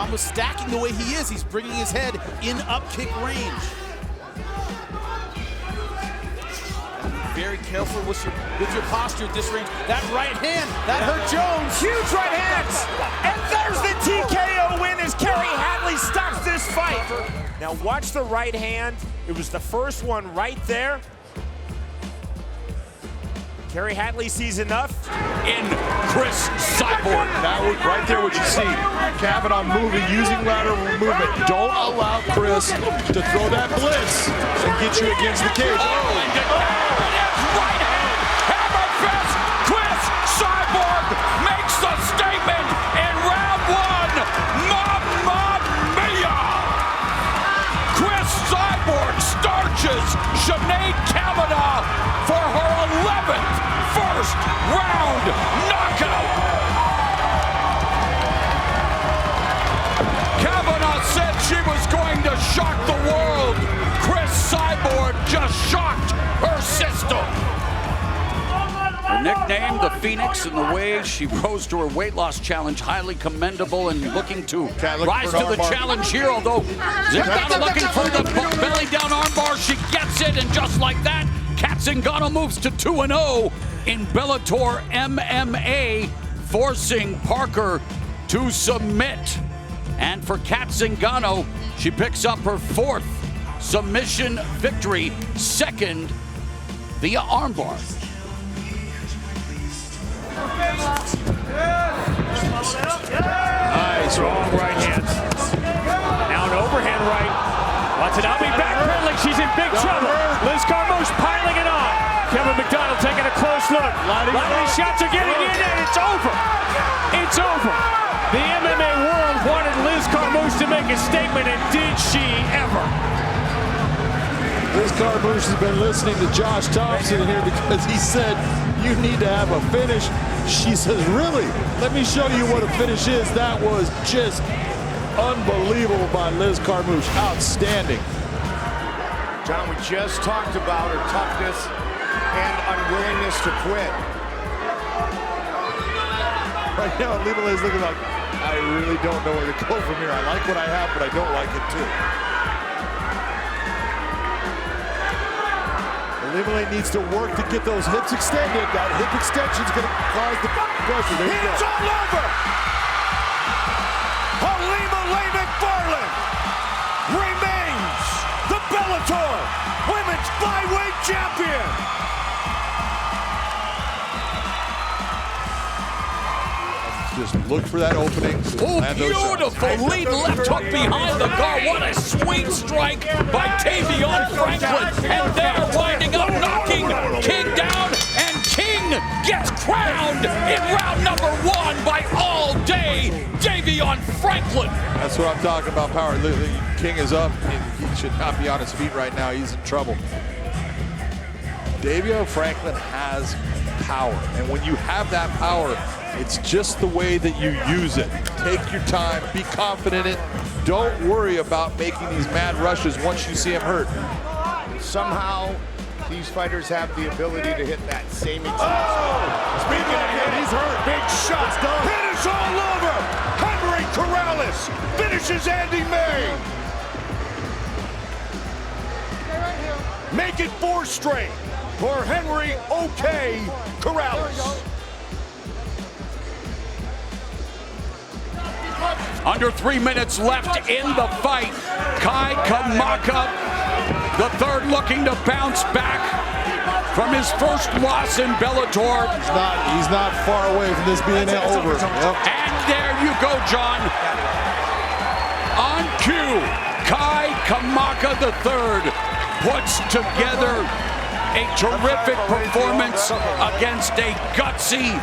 problem with stacking the way he is. He's bringing his head in up kick range. Very careful with your posture at this range. That right hand, that hurt Jones. Huge right hands. And there's the TKO win as Kerry Hatley stops this fight. Now watch the right hand. It was the first one right there. Kerry Hatley sees enough. In Cris Cyborg. That was right there what you see. Kavanaugh moving, using lateral movement. Don't allow Cris to throw that blitz and get you against the cage. Right hand, hammer fist. Cris Cyborg makes the statement in round one. Mamma mia! Cris Cyborg starches Sinead Kavanaugh for her 11th first round knockout. Kavanaugh said she was going to shock the world. Cris Cyborg just shocked her system. Her nickname, the Phoenix, and the way she rose to her weight loss challenge, highly commendable and looking to rise to the challenge here, although Zingano looking for the belly down armbar. She gets it, and just like that, Zingano moves to 2-0 in Bellator MMA, forcing Parker to submit. And for Zingano, she picks up her 4th submission victory, 2nd via armbar. Nice, strong right hand. Now an overhand right. Watanabe backpedaling, she's in big trouble. Liz Carmouche piling it on. Kevin McDonald taking a close look. A lot of these shots are getting in, and it's over. It's over. The MMA world wanted Liz Carmouche to make a statement, and did she ever? Liz Carmouche has been listening to Josh Thompson here because he said, you need to have a finish. She says, really? Let me show you what a finish is. That was just unbelievable by Liz Carmouche. Outstanding. John, we just talked about her toughness and unwillingness to quit. Right now, Ilima-Lei is looking like, I really don't know where to go from here. I like what I have, but I don't like it too. Ilima-Lei needs to work to get those hips extended. That hip extension is going to cause the pressure. There you go. It's all over! Ilima-Lei MacFarlane remains the Bellator Women's Flyweight Champion! Just look for that opening. Oh, beautiful lead left hook behind the guard. What a sweet strike by Davion Franklin. And they're winding up, knocking King down. And King gets crowned in round number 1 by all day Davion Franklin. That's what I'm talking about, power. King is up. He should not be on his feet right now. He's in trouble. Davion Franklin has power. And when you have that power, it's just the way that you use it. Take your time, be confident in it. Don't worry about making these mad rushes once you see him hurt. Somehow, these fighters have the ability to hit that same exact Oh! Speaking of him, he's hurt. big shot. Finish all over. Henry Corrales finishes Andy May. Make it 4 straight for Henry OK Corrales. Under 3 minutes left in the fight. Kamaka III looking to bounce back from his first loss in Bellator. He's not far away from this being over. Yep. And there you go, John. On cue, Kamaka III puts together a terrific performance against a gutsy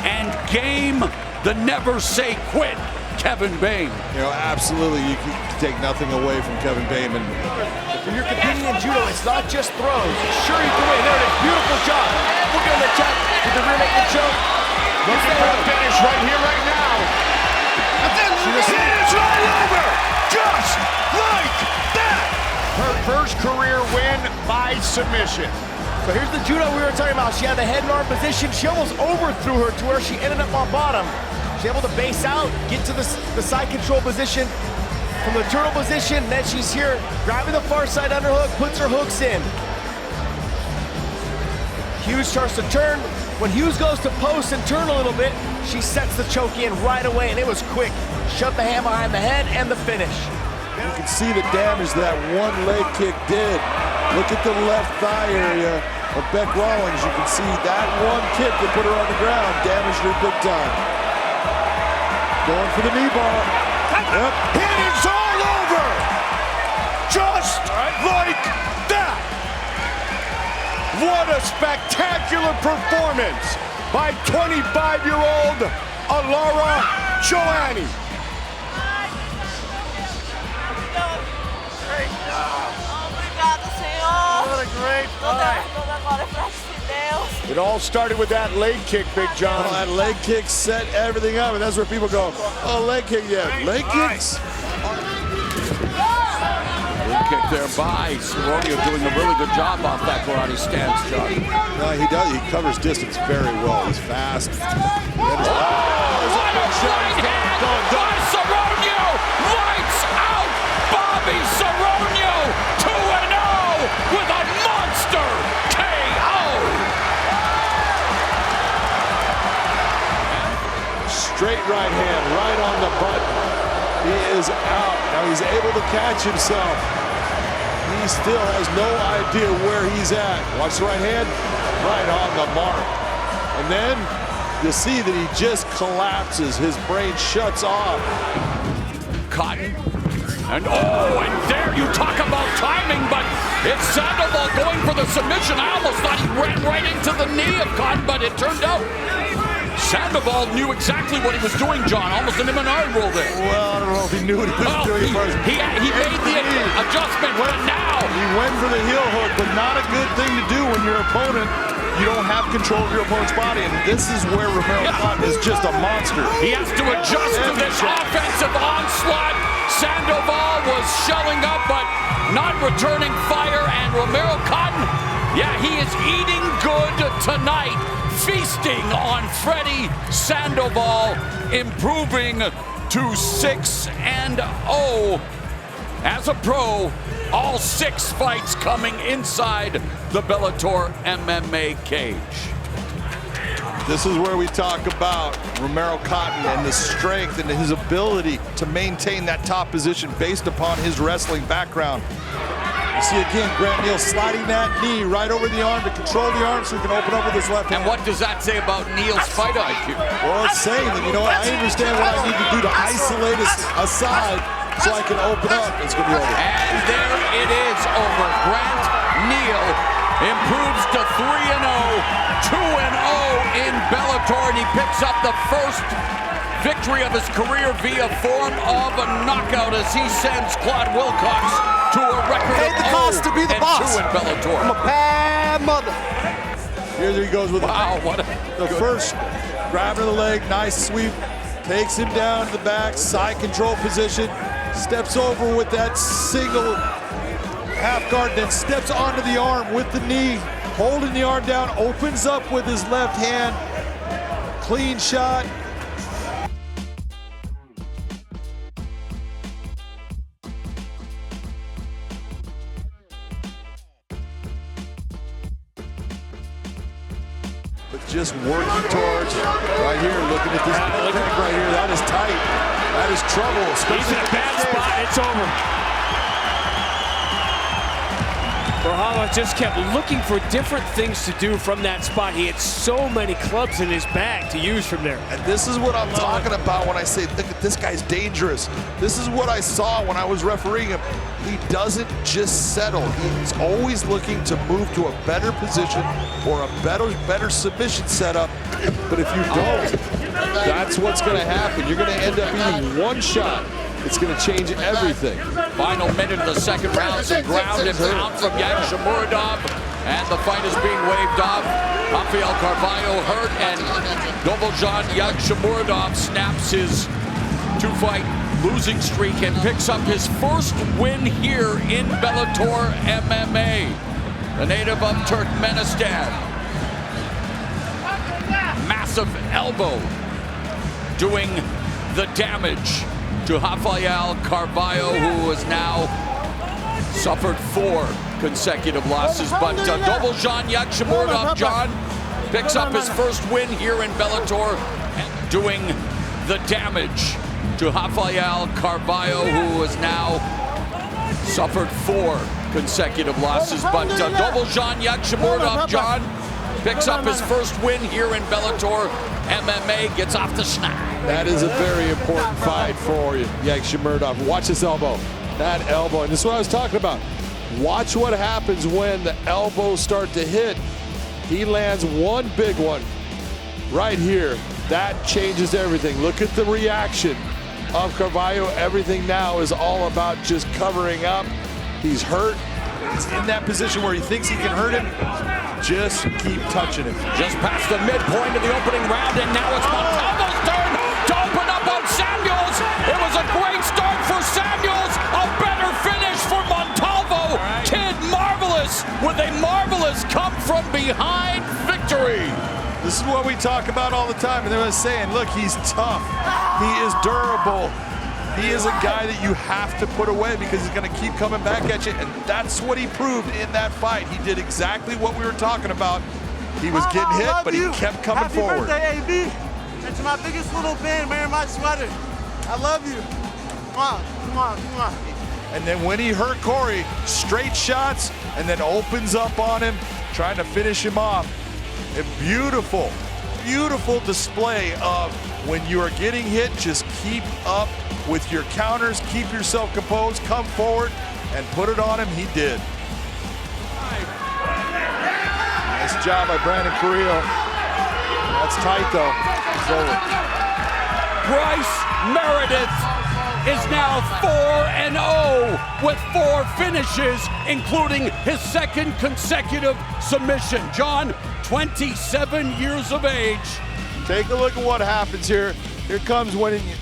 and game the never say quit Kevin Bane. You know, absolutely, you can take nothing away from Kevin Bane. When you're competing in judo, it's not just throws. Sure, you can win. There it is. Beautiful job. Look at the check. Did the rear make the choke? Looking for the finish right here, right now. It's all over. Just like that. Her first career win by submission. So here's the judo we were talking about. She had the head and arm position. She almost overthrew her to where she ended up on bottom. She's able to base out, get to the side control position from the turtle position. Then she's here grabbing the far side underhook, puts her hooks in. Hughes starts to turn. When Hughes goes to post and turn a little bit, she sets the choke in right away, and it was quick. Shut the hand behind the head and the finish. You can see the damage that one leg kick did. Look at the left thigh area of Beck Rawlings. You can see that one kick that put her on the ground damaged her big time. Going for the knee bar. Yep. It is all over! Just like that! What a spectacular performance by 25-year-old Ilara Joanne. What a great fight. It all started with that leg kick, Big John. That leg kick set everything up, and that's where people go, oh, leg kick, yeah. Leg kicks. Good kick there by Seronio, doing a really good job off that karate stance, John. No, he does. He covers distance very well. He's fast. What a right hand by Seronio! Lights out! Bobby Seronio 2-0 with a monster KO! Straight right hand, right on the button. He is out. Now he's able to catch himself. He still has no idea where he's at. Watch the right hand, right on the mark. And then you see that he just collapses. His brain shuts off. Cotton. And there you talk about timing, but it's Sandoval going for the submission. I almost thought he ran right into the knee of Cotton, but it turned out Sandoval knew exactly what he was doing, John. Almost an M&R roll there. Well, I don't know if he knew what he was doing first. He made the adjustment, but now he went for the heel hook, but not a good thing to do when your opponent, you don't have control of your opponent's body, and this is where Romero Cotton is just a monster. He has to adjust to this offensive onslaught. Sandoval was shelling up, but not returning fire, and Romero Cotton, yeah, he is eating good tonight, feasting on Freddie Sandoval, improving to 6-0 as a pro. All 6 fights coming inside the Bellator MMA cage. This is where we talk about Romero Cotton and the strength and his ability to maintain that top position based upon his wrestling background. You see again, Grant Neal sliding that knee right over the arm to control the arm so he can open up with his left hand. And what does that say about Neal's fight IQ? Well, it's saying that, you know what, I understand what I need to do to isolate aside so I can open up. It's going to be over. And there it is over. Grant Neal improves to 3-0, 2-0 in Bellator, and he picks up the first victory of his career via form of a knockout as he sends Claude Wilcox to a record Paid the cost to be the boss. 2 in Bellator. I'm a bad mother. Here he goes with the first grab of the leg, nice sweep, takes him down to the back, side control position, steps over with that single half guard, then steps onto the arm with the knee, holding the arm down, opens up with his left hand, clean shot. But just working towards, right here, looking at this technique right here, that is tight. That is trouble. He's in a bad spot, it's over. Berkhamov just kept looking for different things to do from that spot. He had so many clubs in his bag to use from there. And this is what I'm talking about when I say, look at this guy's dangerous. This is what I saw when I was refereeing him. He doesn't just settle. He's always looking to move to a better position or a better submission setup. But if you don't, that's what's going to happen. You're going to end up eating one shot. It's going to change everything. Final minute of the second round, some ground and pound from Yagshimuradov, and the fight is being waved off. Rafael Carvalho hurt, and Dovletdzhan Yagshimuradov snaps his 2-fight losing streak and picks up his first win here in Bellator MMA. The native of Turkmenistan. Massive elbow doing the damage to Rafael Carvalho, who has now suffered 4 consecutive losses. But Dovletdzhan Yagshimuradov, John, picks up his first win here in Bellator, and doing the damage to Rafael Carvalho, who has now suffered 4 consecutive losses. But Dovletdzhan Yagshimuradov, John, picks up his first win here in Bellator MMA, gets off the schneid. That is a very important fight for Yagshimuradov. Watch this elbow. That elbow, and this is what I was talking about. Watch what happens when the elbows start to hit. He lands one big one right here. That changes everything. Look at the reaction of Carvalho. Everything now is all about just covering up. He's hurt. He's in that position where he thinks he can hurt him. Just keep touching him. Just past the midpoint of the opening round, and now it's Montalvo's turn to open up on Samuels. It was a great start for Samuels. A better finish for Montalvo. Kid Marvelous with a marvelous come from behind victory. This is what we talk about all the time, and they're saying, look, he's tough. He is durable. He is a guy that you have to put away because he's going to keep coming back at you, and that's what he proved in that fight. He did exactly what we were talking about. He was getting hit, but he kept coming forward. Happy birthday, AB. And to my biggest little fan wearing my sweater. I love you. Come on. And then when he hurt Corey, straight shots, and then opens up on him, trying to finish him off. A beautiful, beautiful display of when you are getting hit, just keep up with your counters, keep yourself composed, come forward, and put it on him. He did. Nice job by Brandon Carrillo. That's tight, though. It's over. Bryce Meredith is now 4-0 with 4 finishes, including his 2nd consecutive submission. John, 27 years of age. Take a look at what happens here. Here comes when he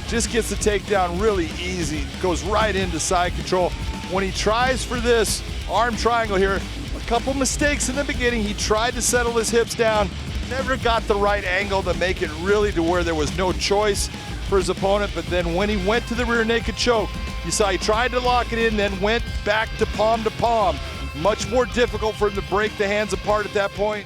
just gets the takedown really easy. Goes right into side control. When he tries for this arm triangle here, a couple mistakes in the beginning. He tried to settle his hips down, never got the right angle to make it really to where there was no choice for his opponent. But then when he went to the rear naked choke, you saw he tried to lock it in, then went back to palm. Much more difficult for him to break the hands apart at that point.